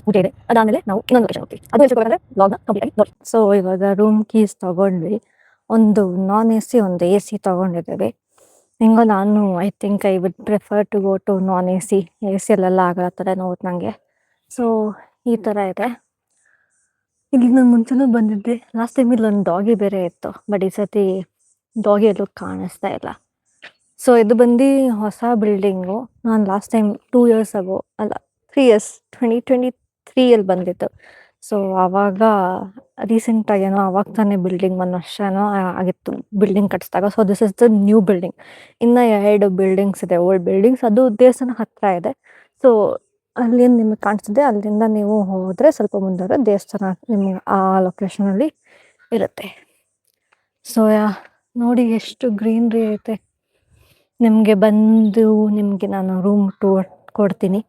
ಪೂಜೆ ಇದೆ. ಅದಾದ್ಮೇಲೆ ನಾವು ಇನ್ನೊಂದು ಲೊಕೇಶನ್ ಹೋಗ್ತೀವಿ. ಅದು ಎಲ್ಲಿ ಬ್ಲಾಗ್ನ ಕಂಪ್ಲೀಟ್ ಆಗಿ ನೋಡಿ. ಸೊ ಇವಾಗ ರೂಮ್ ಕೀಸ್ ತಗೊಂಡ್ವಿ. ಒಂದು ನಾನ್ ಎ ಸಿ ಒಂದು ಎ ಸಿ ತಗೊಂಡಿದ್ದೇವೆ. ಹಿಂಗೋ ನಾನು I think I would prefer to go to non A C ಅಲ್ಲೆಲ್ಲ ಆಗೋ ಥರ ನೋವು ನನಗೆ. ಸೊ ಈ ಥರ ಇದೆ. ಇಲ್ಲಿ ನಾನು ಮುಂಚೆನೂ ಬಂದಿದ್ದೆ. ಲಾಸ್ಟ್ ಟೈಮ್ ಇಲ್ಲೊಂದು ಡಾಗಿ ಬೇರೆ ಇತ್ತು, ಬಟ್ ಈ ಸತಿ ಡಾಗಿ ಎಲ್ಲೂ ಕಾಣಿಸ್ತಾ ಇಲ್ಲ. ಸೊ ಇದು ಬಂದು ಹೊಸ ಬಿಲ್ಡಿಂಗು. ನಾನು ಲಾಸ್ಟ್ ಟೈಮ್ 2 years ಆಗೋ ಅಲ್ಲ 3 years 2023 ಬಂದಿತ್ತು. ಸೊ ಆವಾಗ ರೀಸೆಂಟಾಗಿ ಏನೋ ಆವಾಗ ತಾನೇ ಬಿಲ್ಡಿಂಗ್ 1 ವರ್ಷ ಏನೋ ಆಗಿತ್ತು ಬಿಲ್ಡಿಂಗ್ ಕಟ್ಟಿಸಿದಾಗ. So this is the new building. ಇನ್ನು 2 ಬಿಲ್ಡಿಂಗ್ಸ್ ಇದೆ, ಓಲ್ಡ್ ಬಿಲ್ಡಿಂಗ್ಸ್. ಅದು ದೇವಸ್ಥಾನ ಹತ್ತಿರ ಇದೆ. ಸೊ ಅಲ್ಲೇನು ನಿಮಗೆ ಕಾಣಿಸ್ತಿದೆ, ಅಲ್ಲಿಂದ ನೀವು ಹೋದರೆ ಸ್ವಲ್ಪ ಮುಂದೆ ದೇವಸ್ಥಾನ ನಿಮ್ಗೆ ಆ ಲೊಕೇಶನಲ್ಲಿ ಇರುತ್ತೆ. ಸೊ ನೋಡಿ ಎಷ್ಟು ಗ್ರೀನ್ರಿ ಐತೆ. ನಿಮಗೆ ನಿಮಗೆ ನಾನು ರೂಮ್ ಟೂರ್ ಕೊಡ್ತೀನಿ.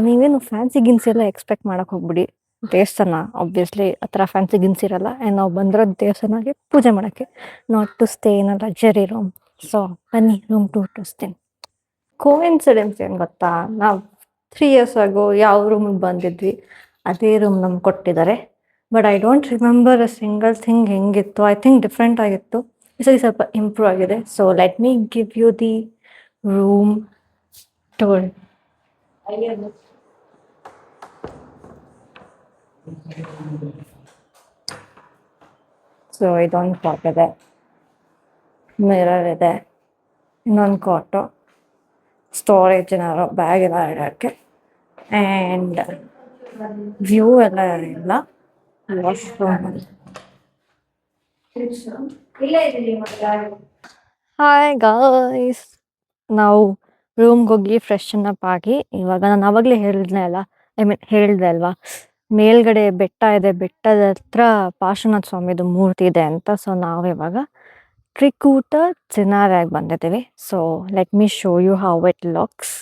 ನೀವೇನು ಫ್ಯಾನ್ಸಿ ಗಿನ್ಸಿ ಎಲ್ಲ ಎಕ್ಸ್ಪೆಕ್ಟ್ ಮಾಡೋಕೆ ಹೋಗ್ಬಿಡಿ. ದೇವಸ್ಥಾನ ಆಬ್ವಿಯಸ್ಲಿ ಆ ಥರ ಫ್ಯಾನ್ಸಿ ಗಿನ್ಸಿ ಇರಲ್ಲ. ಆ್ಯಂಡ್ ನಾವು ಬಂದಿರೋ ದೇವಸ್ಥಾನಕ್ಕೆ ಪೂಜೆ ಮಾಡೋಕ್ಕೆ, not to stay in a luxury room. So ಬನ್ನಿ ರೂಮ್ ಟೂರ್ ತೋರಿಸ್ತೀನಿ. ಕೋಇನ್ಸಿಡೆನ್ಸ್ ಏನು ಗೊತ್ತಾ, ನಾವು 3 years ಆಗೋ ಯಾವ ರೂಮಿಗೆ ಬಂದಿದ್ವಿ ಅದೇ ರೂಮ್ ನಮ್ಗೆ ಕೊಟ್ಟಿದ್ದಾರೆ. But I don't remember a single thing ಹೆಂಗಿತ್ತು. ಐ ಥಿಂಕ್ ಡಿಫ್ರೆಂಟ್ ಆಗಿತ್ತು. ಈ ಸರಿ ಸ್ವಲ್ಪ ಇಂಪ್ರೂವ್ ಆಗಿದೆ. So let me give you the room tour. So ಇದೊಂದು ಕಾಟ್ ಇದೆ, ಮಿರರ್ ಇದೆ, ಇನ್ನೊಂದು ಕಾಟು, ಸ್ಟೋರೇಜ್ ಏನಾದ್ರು ಬ್ಯಾಗ್ ಎಲ್ಲ ಇಡೋಕ್ಕೆ, ಆ್ಯಂಡ್ ವ್ಯೂ ಎಲ್ಲ ಇಲ್ಲ. ವಾಶ್ರೂಮ್. ಹಾಯ್ ಗಾಯ್ಸ್, ನಾವು ರೂಮ್ಗೆ ಹೋಗಿ ಫ್ರೆಶನ್ ಅಪ್ ಆಗಿ ಇವಾಗ ನಾನು ಆವಾಗಲೇ ಹೇಳಿದೆ ಅಲ್ವಾ, ಮೇಲ್ಗಡೆ ಬೆಟ್ಟ ಇದೆ, ಬೆಟ್ಟದ ಹತ್ರ ಪಾರ್ಶ್ವನಾಥ ಸ್ವಾಮಿದು ಮೂರ್ತಿ ಇದೆ ಅಂತ. ಸೊ ನಾವು ಇವಾಗ ತ್ರಿಕೂಟ ಚಿನಾರಾಗಿ ಬಂದಿದ್ದೀವಿ. So let me show you how it looks.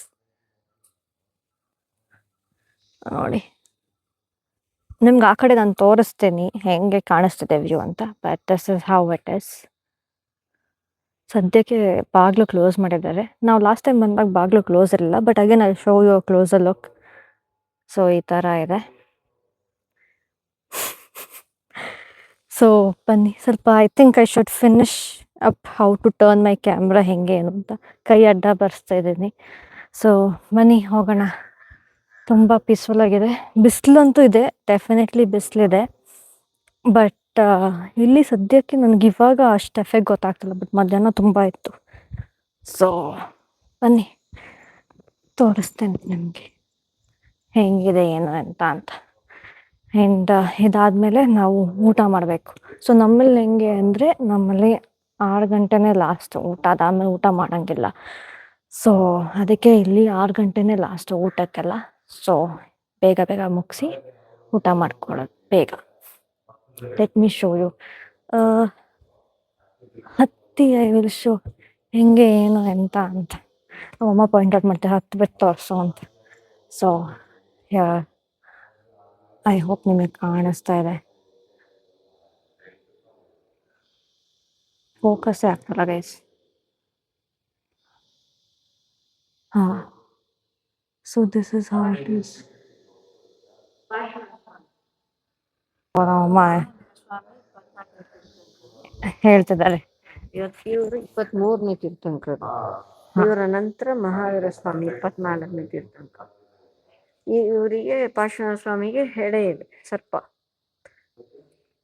ನೋಡಿ, ನಿಮ್ಗೆ ಆ ಕಡೆ ನಾನು ತೋರಿಸ್ತೀನಿ ಹೆಂಗೆ ಕಾಣಿಸ್ತಿದೆ ವ್ಯೂ ಅಂತ. But this is how it is. ಸದ್ಯಕ್ಕೆ ಬಾಗಿಲು ಕ್ಲೋಸ್ ಮಾಡಿದ್ದಾರೆ. ನಾವು ಲಾಸ್ಟ್ ಟೈಮ್ ಬಂದಾಗ ಬಾಗಿಲು ಕ್ಲೋಸ್ ಇರಲಿಲ್ಲ. But again I show you close a look. So ಈ ಥರ ಇದೆ. ಸೊ ಬನ್ನಿ ಸ್ವಲ್ಪ, I think I should finish up how to turn my camera ಹೆಂಗೆ ಏನು ಅಂತ. ಕೈ ಅಡ್ಡ ಬರ್ಸ್ತಾ ಇದ್ದೀನಿ. ಸೊ ಬನ್ನಿ ಹೋಗೋಣ. ತುಂಬ ಪೀಸ್ಫುಲ್ ಆಗಿದೆ. ಬಿಸಿಲಂತೂ ಇದೆ, ಡೆಫಿನೆಟ್ಲಿ ಬಿಸಿಲಿದೆ. ಬಟ್ ಇಲ್ಲಿ ಸದ್ಯಕ್ಕೆ ನನಗೆ ಇವಾಗ ಅಷ್ಟು ಎಫೆಕ್ಟ್ ಗೊತ್ತಾಗ್ತಿಲ್ಲ. ಬಟ್ ಮಧ್ಯಾಹ್ನ ತುಂಬ ಇತ್ತು. ಸೊ ಬನ್ನಿ ತೋರಿಸ್ತೇನೆ ನಿಮಗೆ ಹೆಂಗಿದೆ ಏನು ಅಂತ. ಆ್ಯಂಡ್ ಇದಾದಮೇಲೆ ನಾವು ಊಟ ಮಾಡಬೇಕು. ಸೊ ನಮ್ಮಲ್ಲಿ ಹೆಂಗೆ ಅಂದರೆ, ನಮ್ಮಲ್ಲಿ 6 ಗಂಟೆನೇ ಲಾಸ್ಟ್ ಊಟ, ಅದಾದಮೇಲೆ ಊಟ ಮಾಡೋಂಗಿಲ್ಲ. ಸೊ ಅದಕ್ಕೆ ಇಲ್ಲಿ 6 ಗಂಟೆನೇ ಲಾಸ್ಟ್ ಊಟಕ್ಕೆಲ್ಲ. ಸೊ ಬೇಗ ಬೇಗ ಮುಗಿಸಿ ಊಟ ಮಾಡ್ಕೊಳ್ಳೋದು ಬೇಗ. Let me show you. ಹತ್ತಿ ಐ ವಿಲ್ ಶೋ ಹೆಂಗೆ ಏನು ಎಂತ ಅಂತ. ನಮ್ಮಮ್ಮ ಪಾಯಿಂಟ್ ಔಟ್ ಮಾಡ್ತಾರೆ, ಹತ್ತು ಬಿಟ್ಟು ತೋರಿಸು ಅಂತ. ಸೊ ಐ ಹೋಪ್ ನಿಮಗೆ ಕಾಣಿಸ್ತಾ ಇದೆ. ಫೋಕಸ್ಸೇ ಆಗ್ತಲ್ಲ ಗೈಸ್. ಹಾಂ, so this is how it is. ಅಮ್ಮ ಹೇಳ್ತಿದ್ದಾರೆ, ಇವತ್ತು ಇವರು 23ನೇ ತೀರ್ಥಂಕರು. ಇವರ ನಂತರ ಮಹಾವೀರ ಸ್ವಾಮಿ 24ನೇ ತೀರ್ಥಂಕ. ಇವರಿಗೆ ಪಾರ್ಶ್ವನಾಥ ಸ್ವಾಮಿಗೆ ಹೆಡೆ ಇದೆ, ಸರ್ಪ.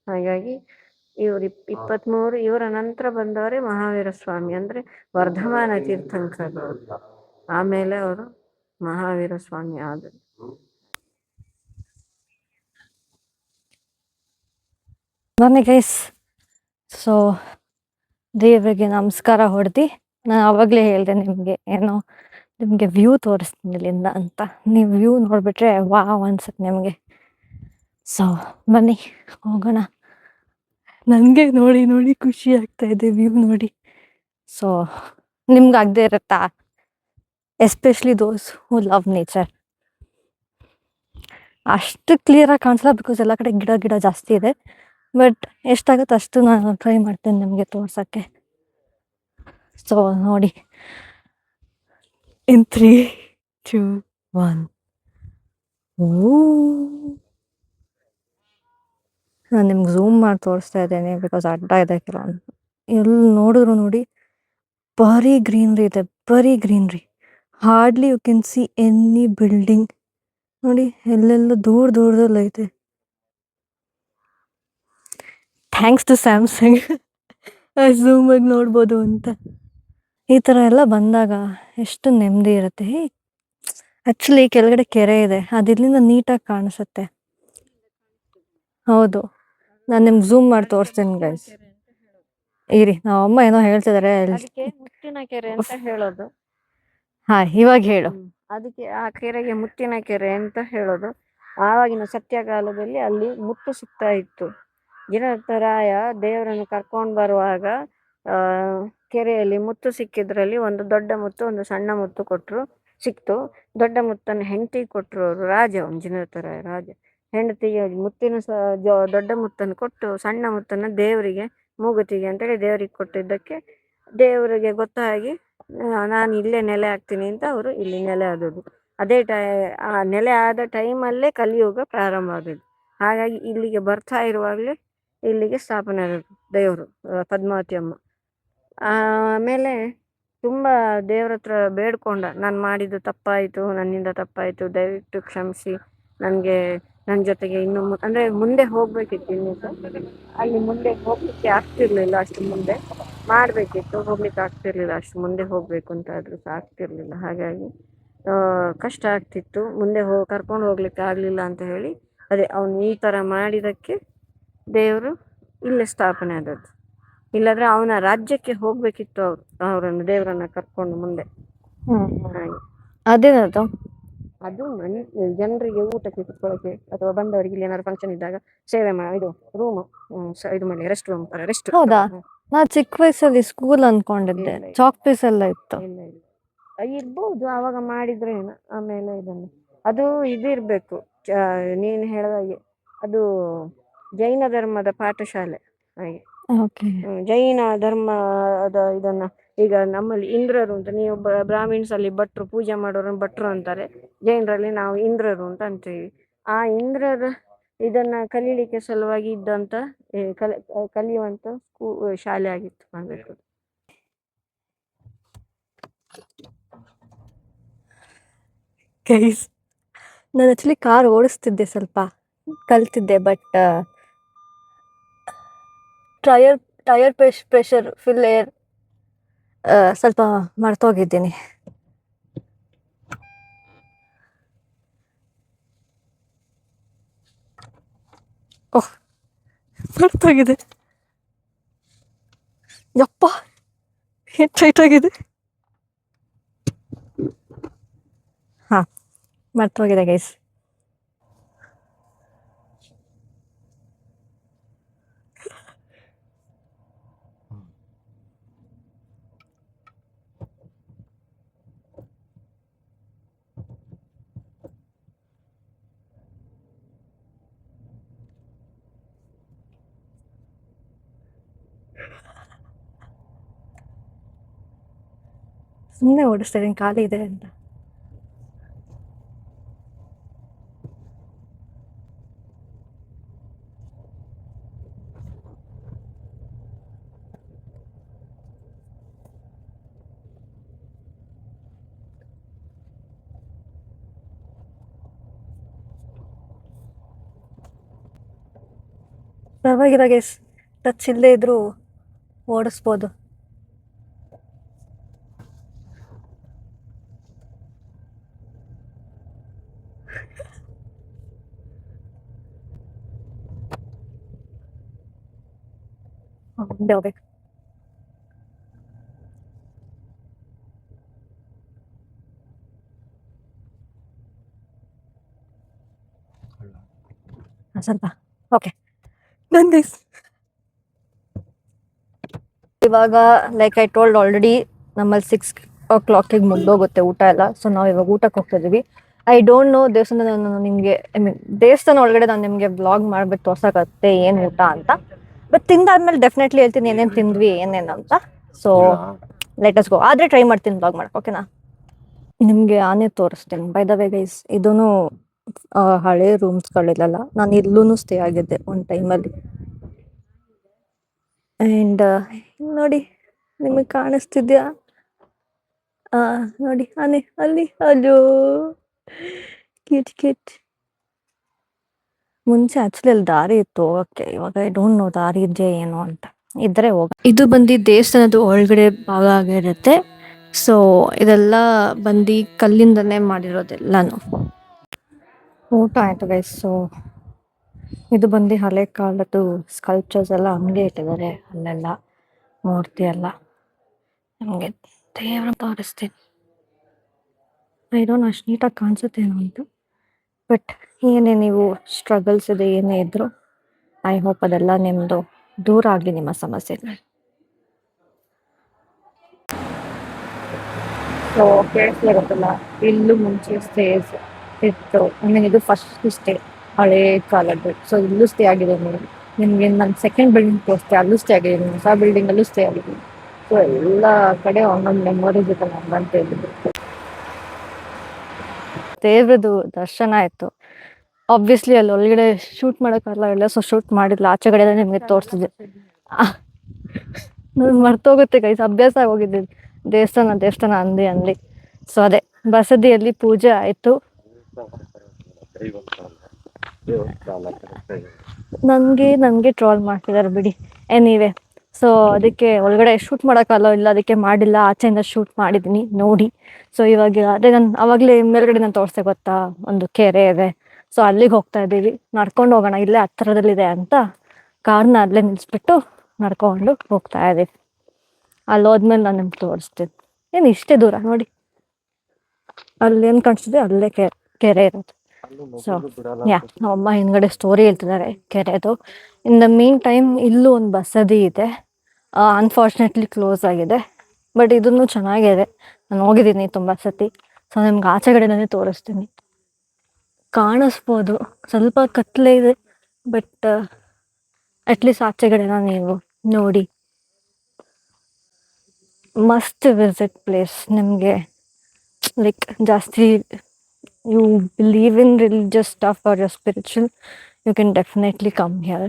ಹಾಗಾಗಿ ಇವರು 23. ಇವರ ನಂತರ ಬಂದವರೇ ಮಹಾವೀರ ಸ್ವಾಮಿ, ಅಂದ್ರೆ ವರ್ಧಮಾನ ತೀರ್ಥಂಕರು. ಆಮೇಲೆ ಅವರು ಮಹಾವೀರ ಸ್ವಾಮಿ ಆದರು. ಬನ್ನಿ ಗೈಸ್. ಸೊ ದೇವರಿಗೆ ನಮಸ್ಕಾರ ಹೊಡೆದು, ನಾನು ಆವಾಗಲೇ ಹೇಳಿದೆ ನಿಮಗೆ, ಏನೋ ನಿಮಗೆ ವ್ಯೂ ತೋರಿಸ್ತೀನಿ ಇಲ್ಲಿಂದ ಅಂತ. ನೀವು ವ್ಯೂ ನೋಡಿಬಿಟ್ರೆ ವಾವ್ ಅನ್ಸುತ್ತೆ ನಿಮಗೆ. ಸೊ ಬನ್ನಿ ಹೋಗೋಣ. ನನಗೆ ನೋಡಿ ನೋಡಿ ಖುಷಿ ಆಗ್ತಾ ಇದೆ ವ್ಯೂ ನೋಡಿ. ಸೊ ನಿಮ್ಗೆ ಆಗದೆ ಇರುತ್ತಾ? Especially those who love nature. ಅಷ್ಟು ಕ್ಲಿಯರಾಗಿ ಕಾಣಿಸಲ್ಲ, ಬಿಕಾಸ್ ಎಲ್ಲ ಕಡೆ ಗಿಡ ಗಿಡ ಜಾಸ್ತಿ ಇದೆ. ಬಟ್ ಎಷ್ಟಾಗುತ್ತೆ ಅಷ್ಟು ನಾನು ಟ್ರೈ ಮಾಡ್ತೇನೆ ನಿಮಗೆ ತೋರ್ಸೋಕ್ಕೆ. ಸೊ ನೋಡಿ, ಇನ್ 3, 2, 1. ನಾನು ನಿಮ್ಗೆ ಝೂಮ್ ಮಾಡಿ ತೋರಿಸ್ತಾ ಇದ್ದೇನೆ ಬಿಕಾಸ್ ಅಡ್ಡ ಇದೆ ಕೆಲವೊಂದು. ಎಲ್ಲಿ ನೋಡಿದ್ರು ನೋಡಿ ಬರೀ ಗ್ರೀನ್ರಿ ಇದೆ, ಬರೀ greenery. Hardly you can see any building. ನೋಡಿ ಎಲ್ಲೆಲ್ಲ ದೂರದಲ್ಲಿ ಐತೆ. ಥ್ಯಾಂಕ್ಸ್ ಟು ಸ್ಯಾಮ್ಸಂಗ್ ಝೂಮಾಗಿ ನೋಡ್ಬೋದು ಅಂತ. ಈ ಥರ ಎಲ್ಲ ಬಂದಾಗ ಎಷ್ಟು ನೆಮ್ಮದಿ ಇರುತ್ತೆ. ಆ್ಯಕ್ಚುಲಿ ಕೆಳಗಡೆ ಕೆರೆ ಇದೆ, ಅದು ಇಲ್ಲಿಂದ ನೀಟಾಗಿ ಕಾಣಿಸುತ್ತೆ. ಹೌದು, ನಾನು ನಿಮ್ಗೆ ಝೂಮ್ ಮಾಡಿ ತೋರಿಸ್ತೀನಿ ಗೈಸ್. ಇರಿ, ನಾವು ಅಮ್ಮ ಏನೋ ಹೇಳ್ತಿದ್ದಾರೆ. ಅದಕ್ಕೆ ಮುತ್ತಿನ ಕೆರೆ ಅಂತ ಹೇಳೋದು. ಹಾ, ಇವಾಗ ಹೇಳು. ಅದಕ್ಕೆ ಆ ಕೆರೆಗೆ ಮುತ್ತಿನ ಕೆರೆ ಅಂತ ಹೇಳೋದು. ಆವಾಗಿನ ಸತ್ಯಕಾಲದಲ್ಲಿ ಅಲ್ಲಿ ಮುತ್ತು ಸಿಗ್ತಾ ಇತ್ತು. ಜಿನತರಾಯ ದೇವರನ್ನು ಕರ್ಕೊಂಡು ಬರುವಾಗ ಕೆರೆಯಲ್ಲಿ ಮುತ್ತು ಸಿಕ್ಕಿದ್ರಲ್ಲಿ ಒಂದು ದೊಡ್ಡ ಮುತ್ತು, ಒಂದು ಸಣ್ಣ ಮುತ್ತು ಸಿಕ್ತು. ದೊಡ್ಡ ಮುತ್ತನ್ನು ಹೆಂಡತಿಗೆ ಕೊಟ್ಟರು ಅವರು. ರಾಜ, ಜಿನತರಾಯ ರಾಜ ಹೆಂಡತಿಗೆ ಮುತ್ತಿನ ದೊಡ್ಡ ಮುತ್ತನ್ನು ಕೊಟ್ಟು ಸಣ್ಣ ಮುತ್ತನ್ನು ದೇವರಿಗೆ, ಮೂಗುತಿಗೆ ಅಂತೇಳಿ ದೇವರಿಗೆ ಕೊಟ್ಟಿದ್ದಕ್ಕೆ ದೇವರಿಗೆ ಗೊತ್ತಾಗಿ ನಾನು ಇಲ್ಲೇ ನೆಲೆ ಆಗ್ತೀನಿ ಅಂತ ಅವರು ಇಲ್ಲಿ ನೆಲೆ ಆದದ್ದು. ಅದೇ ಆ ನೆಲೆ ಆದ ಟೈಮಲ್ಲೇ ಕಲಿಯುಗ ಪ್ರಾರಂಭ ಆದದ್ದು. ಹಾಗಾಗಿ ಇಲ್ಲಿಗೆ ಬರ್ತಾ ಇರುವಾಗಲೇ ಇಲ್ಲಿಗೆ ಸ್ಥಾಪನೆ ಆದದ್ದು ದೇವರು, ಪದ್ಮಾವತಿ ಅಮ್ಮ. ಆಮೇಲೆ ತುಂಬ ದೇವ್ರ ಹತ್ರ ಬೇಡ್ಕೊಂಡ, ನಾನು ಮಾಡಿದ್ದು ತಪ್ಪಾಯಿತು, ನನ್ನಿಂದ ತಪ್ಪಾಯಿತು, ದಯವಿಟ್ಟು ಕ್ಷಮಿಸಿ, ನನ್ನ ಜೊತೆಗೆ ಇನ್ನು ಅಂದರೆ ಮುಂದೆ ಹೋಗ್ಬೇಕಿತ್ತು. ಇನ್ನು ಅಲ್ಲಿ ಮುಂದೆ ಹೋಗ್ಲಿಕ್ಕೆ ಆಗ್ತಿರ್ಲಿಲ್ಲ, ಅಷ್ಟು ಮುಂದೆ ಮಾಡಬೇಕಿತ್ತು, ಹೋಗ್ಲಿಕ್ಕೆ ಆಗ್ತಿರ್ಲಿಲ್ಲ. ಅಷ್ಟು ಮುಂದೆ ಹೋಗ್ಬೇಕು ಅಂತ ಆದ್ರೂ ಸಹ ಆಗ್ತಿರ್ಲಿಲ್ಲ. ಹಾಗಾಗಿ ಕಷ್ಟ ಆಗ್ತಿತ್ತು, ಮುಂದೆ ಕರ್ಕೊಂಡು ಹೋಗ್ಲಿಕ್ಕೆ ಆಗಲಿಲ್ಲ ಅಂತ ಹೇಳಿ ಅದೇ ಅವನು ಈ ಥರ ಮಾಡಿದ್ದಕ್ಕೆ ದೇವರು ಇಲ್ಲೇ ಸ್ಥಾಪನೆ ಆದದ್ದು. ಇಲ್ಲಾಂದ್ರೆ ಅವನ ರಾಜ್ಯಕ್ಕೆ ಹೋಗ್ಬೇಕಿತ್ತು ಅವರನ್ನು ದೇವರನ್ನ ಕರ್ಕೊಂಡು ಮುಂದೆ. ಹಾಗೆ ಅದೇನದು? ಅದು ಜನರಿಗೆ ಊಟಕ್ಕೆ ಕುತ್ಕೊಳ್ಳೋಕೆ ಅಥವಾ ಬಂದವರಿಗೆ ಇಲ್ಲಿ ಏನಾದ್ರು ಫಂಕ್ಷನ್ ಇದ್ದಾಗ ಸೇವೆ ಇದು ರೂಮ್ ಇದು ಮಾಡಿ ರೆಸ್ಟ್ ರೂಮ್ ತರ ರೆಸ್ಟ್. ಹೌದಾ? ನಾ ಚಿಕ್ಕ ವಯಸ್ಸಲ್ಲಿ ಸ್ಕೂಲ್ ಅನ್ಕೊಂಡಿದ್ದೆ, ಚಾಕ್ ಪೀಸ್ ಎಲ್ಲ ಇತ್ತು. ಇರ್ಬೋದು ಅವಾಗ ಮಾಡಿದ್ರೆ. ಆಮೇಲೆ ಇದನ್ನು ಅದು ಇದಿರ್ಬೇಕು, ನೀನು ಹೇಳಿದಾಗೆ ಅದು ಜೈನ ಧರ್ಮದ ಪಾಠಶಾಲೆ. ಹಾಗೆ ಜೈನ ಧರ್ಮದ ಇದನ್ನ ಈಗ ನಮ್ಮಲ್ಲಿ ಇಂದ್ರರು ಅಂತ, ನೀವು ಬ್ರಾಹ್ಮಿಣ್ಸ್ ಅಲ್ಲಿ ಭಟ್ರು, ಪೂಜೆ ಮಾಡೋರನ್ನ ಭಟ್ರು ಅಂತಾರೆ. ಜೈನರಲ್ಲಿ ನಾವು ಇಂದ್ರರು ಅಂತ ಅಂತೀವಿ. ಆ ಇಂದ್ರರ ಇದನ್ನ ಕಲೀಲಿಕ್ಕೆ ಸಲುವಾಗಿ ಇದ್ದಂತ ಕಲಿಯುವಂತ ಶಾಲೆ ಆಗಿತ್ತು ಮಾಡ್ಬೇಕು. ಗೈಸ್, ನಾನು ಆಕ್ಚುಲಿ ಕಾರ್ ಓಡಿಸ್ತಿದ್ದೆ, ಸ್ವಲ್ಪ ಕಲ್ತಿದ್ದೆ. But tyre pressure full air ಸ್ವಲ್ಪ ಮರ್ತೋಗಿದ್ದೀನಿ. ಓಹ್, ಮರ್ತೋಗಿದೆ. ಯಪ್ಪ, ಟೈಟಾಗಿದೆ. ಹಾ, ಮರ್ತೋಗಿದೆ ಗೈಸ್. ಸುಮ್ಮನೆ ಓಡಿಸ್ತಾ ಇದ್ದೀನಿ, ಖಾಲಿ ಇದೆ ಅಂತ. ಪರವಾಗಿಲ್ಲ ಗೈಸ್, ಟಚ್ ಇಲ್ಲದೆ ಇದ್ರೂ ಓಡಿಸ್ಬೋದು. ಮುಂದೆ ಹೋಗ್ಬೇಕು. ಸ್ವಲ್ಪ ಓಕೆ ಡನ್ ಗೈಸ್. ಇವಾಗ ಲೈಕ್ ಐ ಟೋಲ್ಡ್ ಆಲ್ರೆಡಿ, ನಮ್ಮಲ್ಲಿ 6 o'clock ಮುಗ್ದೋಗುತ್ತೆ ಊಟ ಎಲ್ಲ. ಸೊ ನಾವು ಇವಾಗ ಊಟಕ್ಕೆ ಹೋಗ್ತಾ ಇದೀವಿ. ಐ ಡೋಂಟ್ ನೋ ದೇವಸ್ಥಾನ ನಿಮಗೆ, ಐ ಮೀನ್ ದೇವಸ್ಥಾನ ಒಳಗಡೆ ನಾನು ನಿಮಗೆ ವ್ಲಾಗ್ ಮಾಡ್ಬಿಟ್ಟು ತೋರ್ಸಕತ್ತೆ ಏನು ಊಟ ಅಂತ. ಬಟ್ ತಿಂದಾದ್ಮೇಲೆ ಡೆಫಿನೆಟ್ಲಿ ಹೇಳ್ತೀನಿ ಏನೇನು ತಿಂದ್ವಿ ಏನೇನು ಅಂತ. So let us go. ಆದರೆ ಟ್ರೈ ಮಾಡ್ತೀನಿ ವ್ಲಾಗ್ ಮಾಡಕ್ಕೆ, ಓಕೆನಾ? ನಿಮಗೆ ಆನೆ ತೋರಿಸ್ತೀನಿ. ಬೈ ದ ವೇ ಗೈಸ್, ಇದೂ ಹಳೆ ರೂಮ್ಸ್ಗಳಿಲ್ಲ. ನಾನು ಇಲ್ಲೂ ಸ್ಟೇ ಆಗಿದ್ದೆ ಒಂದು ಟೈಮಲ್ಲಿ. ಆ್ಯಂಡ್ ನೋಡಿ, ನಿಮಗೆ ಕಾಣಿಸ್ತಿದ್ಯಾ? ನೋಡಿ ಆನೆ ಅಲ್ಲಿ, ಅಲ್ಲೋ ಕಿಟ್ ಕಿಟ್. ಮುಂಚೆ ಆಕ್ಚುಲಿ ಅಲ್ಲಿ ದಾರಿ ಇತ್ತು ಹೋಗಕ್ಕೆ. ಇವಾಗ ಐ ಡೋಂಟ್ ನೋ ದಾರಿ ಇದೆಯಾ ಏನು ಅಂತ. ಇದ್ರೆ ಹೋಗ. ಇದು ಬಂದು ದೇವಸ್ಥಾನದ ಒಳಗಡೆ ಭಾಗ ಆಗಿರುತ್ತೆ. ಸೊ ಇದೆಲ್ಲ ಬಂದು ಕಲ್ಲಿಂದನೇ ಮಾಡಿರೋದೆಲ್ಲಾನು. ಊಟ ಆಯ್ತು ಗೈಸ್. ಸೊ ಇದು ಬಂದು ಹಳೆ ಕಾಲದ್ದು ಸ್ಕಲ್ಪ್ಚರ್ಸ್ ಎಲ್ಲ ಹಂಗೆ ಇಟ್ಟಿದ್ದಾರೆ ಅಲ್ಲೆಲ್ಲ, ಮೂರ್ತಿ ಎಲ್ಲ. ನಮಗೆ ದೇವ್ರ ತೋರಿಸ್ತೀನಿ. ಐ ಡೋಂಟ್ ನೋ ಅಷ್ಟು ನೀಟಾಗಿ ಕಾಣಿಸುತ್ತೇನೋ ಅಂತ. ಬಟ್ ಏನೇ ನೀವು ಸ್ಟ್ರಗಲ್ಸ್ ಇದೆ ಏನೇ ಇದ್ರು, ಐ ಹೋಪ್ ಅದೆಲ್ಲ ನಿಮ್ಮದು ದೂರ ಆಗಲಿ, ನಿಮ್ಮ ಸಮಸ್ಯೆಗಳು. ಸೊ ಕೇಳಿಸ್ಲಿರುತ್ತಲ್ಲ, ಇಲ್ಲೂ ಮುಂಚೆ ಸ್ಟೇಸ್ ಇತ್ತು. ಇದು ಫಸ್ಟ್ ಸ್ಟೇ ಹಳೇ ಕಾಲದ್ದು. ಸೊ ಇಲ್ಲೂ ಸ್ಟೇ ಆಗಿದೆ ನೋಡಿ. ನಿಮಗೆ ನನ್ನ ಸೆಕೆಂಡ್ ಬಿಲ್ಡಿಂಗ್ ತೋರಿಸ್ತೆ, ಅಲ್ಲೂ ಸ್ಟೇ ಆಗಿದ್ದೀನಿ. ಹೊಸ ಬಿಲ್ಡಿಂಗಲ್ಲೂ ಸ್ಟೇ ಆಗಿದ್ದೀನಿ. ಸೊ ಎಲ್ಲ ಕಡೆ ಒಂದೊಂದು ಮೆಮೊರೀಸ್ ಇದೆ ನಮ್ಗಂತ ಹೇಳಿದ್ರು. ದೇವ್ರದ್ದು ದರ್ಶನ ಆಯಿತು. ಆಬ್ವಿಯಸ್ಲಿ ಅಲ್ಲಿ ಒಳಗಡೆ ಶೂಟ್ ಮಾಡೋಕ್ಕಾಗಲ್ಲ, ಸೊ ಶೂಟ್ ಮಾಡಿಲ್ಲ. ಆಚೆ ಕಡೆ ನಿಮಗೆ ತೋರಿಸಿದೆ. ಮರ್ತೋಗುತ್ತೆ ಗೈಸ್, ಅಭ್ಯಾಸ ಆಗೋಗಿದೆ ದೇವಸ್ಥಾನ ಅಂದಿ. ಸೊ ಅದೇ ಬಸದಿಯಲ್ಲಿ ಪೂಜೆ ಆಯಿತು. ನನಗೆ ಟ್ರಾಲ್ ಮಾಡ್ತಿದ್ದಾರೆ ಬಿಡಿ. ಎನಿವೆ, ಸೊ ಅದಕ್ಕೆ ಒಳಗಡೆ ಶೂಟ್ ಮಾಡೋಕ್ಕಲ್ಲ, ಇಲ್ಲ ಅದಕ್ಕೆ ಮಾಡಿಲ್ಲ. ಆಚೆಯಿಂದ ಶೂಟ್ ಮಾಡಿದ್ದೀನಿ ನೋಡಿ. ಸೊ ಇವಾಗ ಅದೇ ನಾನು ಆವಾಗಲೇ ಮೇಲ್ಗಡೆ ನಾನು ತೋರಿಸ್ದೆ ಗೊತ್ತಾ, ಒಂದು ಕೆರೆ ಇದೆ. ಸೊ ಅಲ್ಲಿಗೆ ಹೋಗ್ತಾ ಇದ್ದೀವಿ. ನಡ್ಕೊಂಡು ಹೋಗೋಣ, ಇಲ್ಲೇ ಹತ್ತಿರದಲ್ಲಿದೆ ಅಂತ ಕಾರ್ನ ಅಲ್ಲೇ ನಿಲ್ಲಿಸ್ಬಿಟ್ಟು ನಡ್ಕೊಂಡು ಹೋಗ್ತಾ ಇದ್ದೀವಿ. ಅಲ್ಲಿ ಹೋದ್ಮೇಲೆ ನಾನು ನಿಮ್ಗೆ ತೋರಿಸ್ತೀನಿ. ಏನು ಇಷ್ಟೇ ದೂರ ನೋಡಿ, ಅಲ್ಲೇನು ಕಾಣಿಸ್ತಿದೆ ಅಲ್ಲೇ ಕೆರೆ ಇರೋದು. ಸೊ ನಮ್ಮಮ್ಮ ಹಿಂದ್ಗಡೆ ಸ್ಟೋರಿ ಹೇಳ್ತಿದ್ದಾರೆ ಕೆರೆದು. ಇನ್ ದ ಮೀನ್ ಟೈಮ್ ಇಲ್ಲೂ ಒಂದು ಬಸದಿ ಇದೆ. ಅನ್ಫಾರ್ಚುನೇಟ್ಲಿ ಕ್ಲೋಸ್ ಆಗಿದೆ. ಬಟ್ ಇದನ್ನು ಚೆನ್ನಾಗಿದೆ, ನಾನು ಹೋಗಿದ್ದೀನಿ ತುಂಬ ಸತಿ. ಸೊ ನಿಮ್ಗೆ ಆಚೆ ಕಡೆನೇ ತೋರಿಸ್ತೀನಿ. ಕಾಣಿಸ್ಬೋದು, ಸ್ವಲ್ಪ ಕತ್ಲೆ ಇದೆ, ಬಟ್ ಅಟ್ಲೀಸ್ಟ್ ಆಚೆ ಕಡೆನ ನೀವು ನೋಡಿ. Must visit place. ನಿಮಗೆ ಲೈಕ್ ಜಾಸ್ತಿ you believe in religious stuff or you're spiritual, you can definitely come here.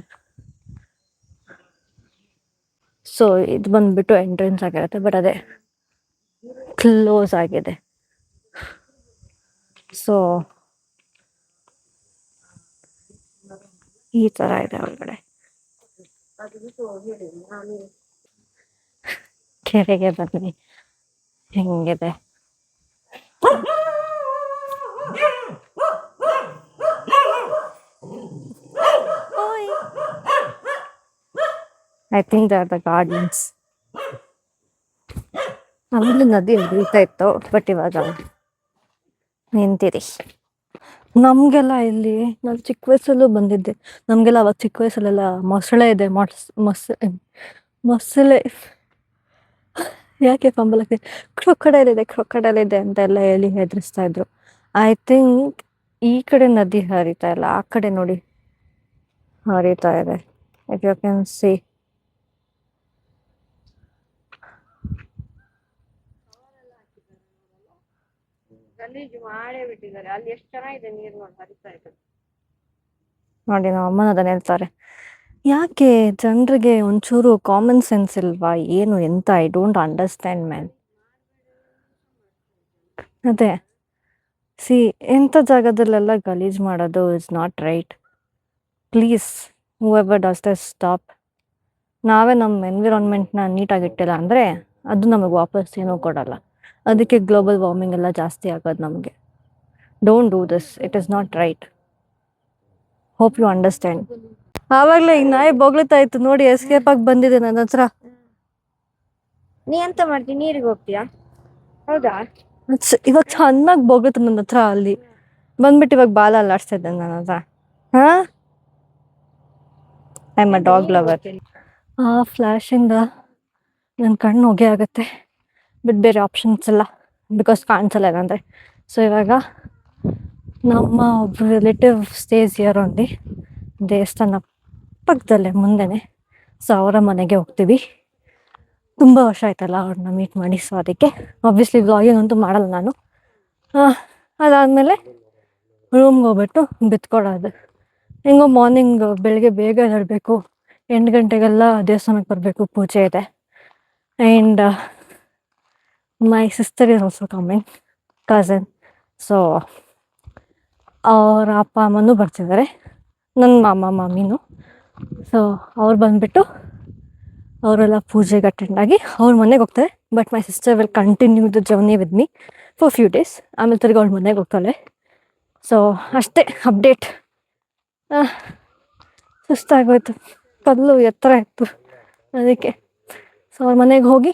So ಇದು ಬಂದ್ಬಿಟ್ಟು ಎಂಟ್ರೆನ್ಸ್ ಆಗಿರುತ್ತೆ, ಬಟ್ ಅದೇ ಕ್ಲೋಸ್ ಆಗಿದೆ. ಸೊ ಈ ಥರ ಇದೆ ಒಳಗಡೆ. ಕೆರೆಗೆ ಬನ್ನಿ, ಹೆಂಗಿದೆ. I think they are the gardens. ಆಮೇಲೆ ನದಿ ಹರಿತಾ ಇತ್ತು, ಬಟ್ ಇವಾಗ ನಿಂತಿರಿ. ನಮಗೆಲ್ಲ ಇಲ್ಲಿ, ನಾನು ಚಿಕ್ಕ ವಯಸ್ಸಲ್ಲೂ ಬಂದಿದ್ದೆ. ನಮಗೆಲ್ಲ ಅವಾಗ ಚಿಕ್ಕ ವಯಸ್ಸಲ್ಲೆಲ್ಲ ಮೊಸಳೆ ಇದೆ, ಮೊಸಳೆ ಯಾಕೆ ಫಂಬಲಕ್ಕೆ ಕ್ರೊಕೊಡೈಲ್ ಇದೆ ಅಂತ ಎಲ್ಲ ಹೇಳಿ ಹೆದರಿಸ್ತಾ ಇದ್ರು. ಐ ಥಿಂಕ್ ಈ ಕಡೆ ನದಿ ಹರಿತಾ ಇಲ್ಲ, ಆ ಕಡೆ ನೋಡಿ ಹರಿತಾ ಇದೆ. If you can see. ಗಲೀಜು ಮಾಡೇ ಬಿಟ್ಟಿದ್ದಾರೆ. ಅಲ್ಲಿ ಎಷ್ಟು ಚೆನ್ನಾಗಿದೆ ನೀರು ನೋಡಿ, ಹರಿತಾ ಇದೆ ನೋಡಿ. ನಮ್ಮ ಅಮ್ಮನ ಅದನ್ನ ಹೇಳ್ತಾರೆ, ಯಾಕೆ ಜನರಿಗೆ ಒಂಚೂರು ಕಾಮನ್ ಸೆನ್ಸ್ ಇಲ್ವಾ ಏನು ಎಂತ? I don't understand man. ಅದೇ ಸಿ, ಎಂಥ ಜಾಗದಲ್ಲೆಲ್ಲ ಗಲೀಜು ಮಾಡೋದು is not right. Please, whoever does this stop. ನಾವೇ ನಮ್ಮ ಎನ್ವಿರಾನ್ಮೆಂಟ್ನ ನೀಟಾಗಿಟ್ಟಿಲ್ಲ ಅಂದರೆ ಅದು ನಮಗೆ ವಾಪಸ್ ಏನೂ ಕೊಡಲ್ಲ. ಅದಕ್ಕೆ ಗ್ಲೋಬಲ್ ವಾರ್ಮಿಂಗ್ ಎಲ್ಲ ಜಾಸ್ತಿ ಆಗೋದು ನಮಗೆ. Don't do this, it is not right. Hope you understand. ಆವಾಗಲೇ ಈಗ ನಾಯಿ ಬೊಗ್ಳುತ್ತಾ ಇತ್ತು ನೋಡಿ, ಎಸ್ಕೇಪ್ ಆಗಿ ಬಂದಿದೆ ನನ್ನ ಹತ್ರ. ನೀ ಎಂತ ಮಾಡ್ತೀನಿ, ನೀರಿಗೆ ಹೋಗ್ತೀಯಾ? ಹೌದಾ? ಇವಾಗ ಚೆನ್ನಾಗಿ ಬೊಗುತ್ತೆ ನನ್ನ ಹತ್ರ. ಅಲ್ಲಿ ಬಂದ್ಬಿಟ್ಟು ಇವಾಗ ಬಾಲ ಅಲ್ಲಾಡ್ಸ್ತಾ ಇದ್ದೆ ನನ್ನ ಹತ್ರ. I am a dog lover. ಆ ಫ್ಲ್ಯಾಶಿಂದ ನನ್ನ ಕಣ್ಣು ಹೊಗೆ ಆಗುತ್ತೆ, ಬಟ್ ಬೇರೆ ಆಪ್ಷನ್ಸ್ ಇಲ್ಲ, ಬಿಕಾಸ್ ಕಾಣಿಸಲ್ಲ ಇಲ್ಲಾಂದರೆ. ಸೊ ಇವಾಗ ನಮ್ಮ ಒಬ್ಬರು ರಿಲೇಟಿವ್ ಸ್ಟೇಸ್ ಇಯರ್ ಓನ್ಲಿ, ದೇವಸ್ಥಾನ ಪಕ್ಕದಲ್ಲೇ ಮುಂದೆನೆ. ಸೊ ಅವರ ಮನೆಗೆ ಹೋಗ್ತೀವಿ. ತುಂಬ ವರ್ಷ ಆಯ್ತಲ್ಲ ಅವ್ರನ್ನ ಮೀಟ್ ಮಾಡಿ. ಸೊ ಅದಕ್ಕೆ ಆಬ್ವಿಯಸ್ಲಿ ವ್ಲಾಗಿಂಗ್ ಅಂತೂ ಮಾಡಲ್ಲ ನಾನು. ಅದಾದಮೇಲೆ ರೂಮ್ಗೆ ಹೋಗ್ಬಿಟ್ಟು ಬಿತ್ಕೊಳ್ಳೋದು. ಹೆಂಗೋ ಮಾರ್ನಿಂಗ್ ಬೆಳಗ್ಗೆ ಬೇಗ ಎದ್ದೇಳಬೇಕು, 8 ಗಂಟೆಗೆಲ್ಲ ದೇವಸ್ಥಾನಕ್ಕೆ ಬರಬೇಕು, ಪೂಜೆ ಇದೆ. And my sister is also coming, ಕಝನ್. So ಅವ್ರ ಅಪ್ಪ ಅಮ್ಮನೂ ಬರ್ತಿದ್ದಾರೆ, ನನ್ನ ಮಾಮ ಮಾಮಿನೂ. ಸೊ ಅವ್ರು ಬಂದುಬಿಟ್ಟು ಅವರೆಲ್ಲ ಪೂಜೆಗೆ ಅಟೆಂಡ್ ಆಗಿ ಅವ್ರ ಮನೆಗೆ ಹೋಗ್ತಾರೆ. But my sister will continue the journey with me for few days. ಆಮೇಲೆ ತಿರ್ಗಿ ಅವ್ಳ ಮನೆಗೆ ಹೋಗ್ತಾಳೆ. ಸೊ ಅಷ್ಟೇ ಅಪ್ಡೇಟ್. ಸುಸ್ತಾಗೋಯ್ತು, ಕಲ್ಲು ಎತ್ತರ ಇತ್ತು ಅದಕ್ಕೆ. ಸೊ ಅವ್ರ ಮನೆಗೆ ಹೋಗಿ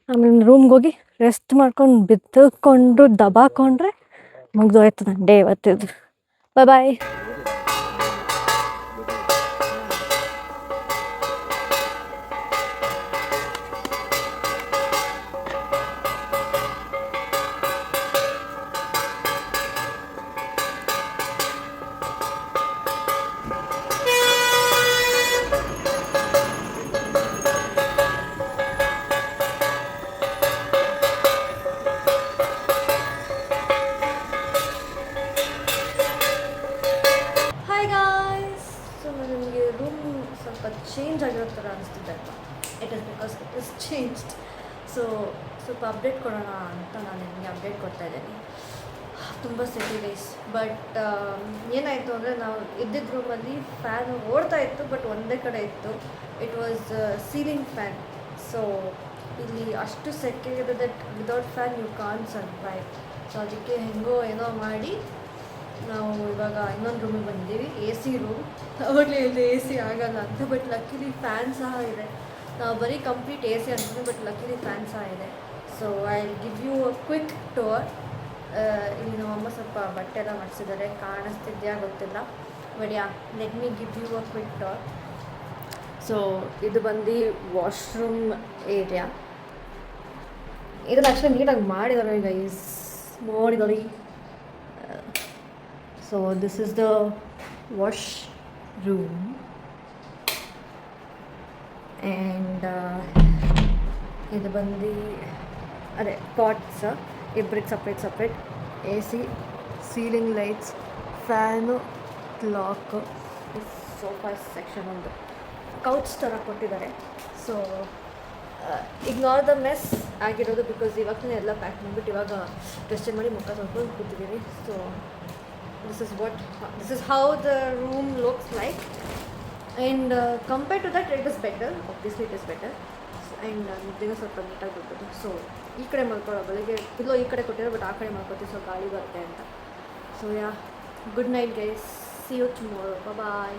ಆಮೇಲೆ ರೂಮ್ಗೆ ಹೋಗಿ ರೆಸ್ಟ್ ಮಾಡ್ಕೊಂಡು ಬಿದ್ದುಕೊಂಡು ದಬಾಕೊಂಡ್ರೆ ಮುಗ್ದೋಯ್ತು ನನ್ನ ಡೇ ಇವತ್ತಿದ್ದು. ಬಾಯ್. Hi guys. ಸೊ ನನಗೆ ರೂಮ್ ಸ್ವಲ್ಪ ಚೇಂಜ್ ಆಗಿರೋ ಥರ ಅನಿಸ್ತಿದೆ. It is because it is changed. So ಸ್ವಲ್ಪ ಅಪ್ಡೇಟ್ ಕೊಡೋಣ ಅಂತ ನಾನು ನಿಮಗೆ ಅಪ್ಡೇಟ್ ಕೊಡ್ತಾ ಇದ್ದೀನಿ. ತುಂಬ ಸಿಟಿ ಡೇಸ್. ಬಟ್ ಏನಾಯಿತು ಅಂದರೆ, ನಾವು ಇದ್ದಿದ್ದ ರೂಮಲ್ಲಿ ಫ್ಯಾನ್ ಓಡ್ತಾ ಇತ್ತು, ಬಟ್ ಒಂದೇ ಕಡೆ ಇತ್ತು. It was ceiling fan. So ಇಲ್ಲಿ ಅಷ್ಟು ಸೆಕೆ ಇದೆ that without fan you can survive. So ಅದಕ್ಕೆ ಹೆಂಗೋ ಏನೋ ಮಾಡಿ ನಾವು ಇವಾಗ ಇನ್ನೊಂದು ರೂಮಿಗೆ ಬಂದಿದ್ದೀವಿ, ಎ ಸಿ ರೂಮ್. ಅವಾಗಲೇ ಇಲ್ಲಿ ಎ ಸಿ ಆಗಲ್ಲ ಅಂತ, ಬಟ್ ಲಕ್ಕಿಲಿ ಫ್ಯಾನ್ ಸಹ ಇದೆ. ನಾವು ಬರೀ ಕಂಪ್ಲೀಟ್ ಎ ಸಿ ಅಂತೀವಿ, ಬಟ್ ಲಕ್ಕಿಲಿ ಫ್ಯಾನ್ ಸಹ ಇದೆ. So I give you a quick tour. ಇಲ್ಲಿ ನಮ್ಮಮ್ಮ ಸ್ವಲ್ಪ ಬಟ್ಟೆ ಎಲ್ಲ ಮಾಡಿಸಿದ್ದಾರೆ, ಕಾಣಿಸ್ತಿದ್ಯಾ ಗೊತ್ತಿಲ್ಲ, but ya let me give you a quick tour. So ಇದು ಬಂದು ವಾಶ್ರೂಮ್ ಏರಿಯಾ. ಇದನ್ನು ಆ್ಯಕ್ಚುಲಿ ನೀಟಾಗಿ ಮಾಡಿದ್ದಾರೆ ಗೈಸ್, ನೋಡಿದರಿ. So this is the washroom. And ಇದು ಬಂದು ಅದೇ ಪಾಟ್ಸ್, ಇಬ್ಬರಿಗೆ separate A C, ceiling lights, fan, clock, sofa section, ಒಂದು ಕೌಚ್ ಥರ ಕೊಟ್ಟಿದ್ದಾರೆ. ಸೊ ಇಗ್ನೋರ್ ದ ಮೆಸ್ ಆಗಿರೋದು, ಬಿಕಾಸ್ ಇವಾಗಲೇ ಎಲ್ಲ ಪ್ಯಾಕ್ ಮಾಡಿಬಿಟ್ಟು ಇವಾಗ ರೆಸ್ಟ್ ಮಾಡಿ ಮುಖ ತೊಳ್ಕೊಂಡು ಕೂತಿದ್ದೀವಿ. So this is how the room looks like. And compared to that, it is better. Obviously it is better. And ನಿದ್ದೆನೂ ಸ್ವಲ್ಪ ನೀಟಾಗಿ ಬಿಡ್ಬೋದು. ಸೊ ಈ ಕಡೆ ಮಲ್ಕೊಳ್ಳೋ ಬೆಳಗ್ಗೆ ಇಲ್ಲೋ ಈ ಕಡೆ ಕೊಟ್ಟಿರೋ, ಬಟ್ ಆ ಕಡೆ ಮಲ್ಕೋತೀವಿ, ಸೊ ಗಾಳಿ ಬರುತ್ತೆ ಅಂತ. So yeah, good night guys, see you tomorrow, bye.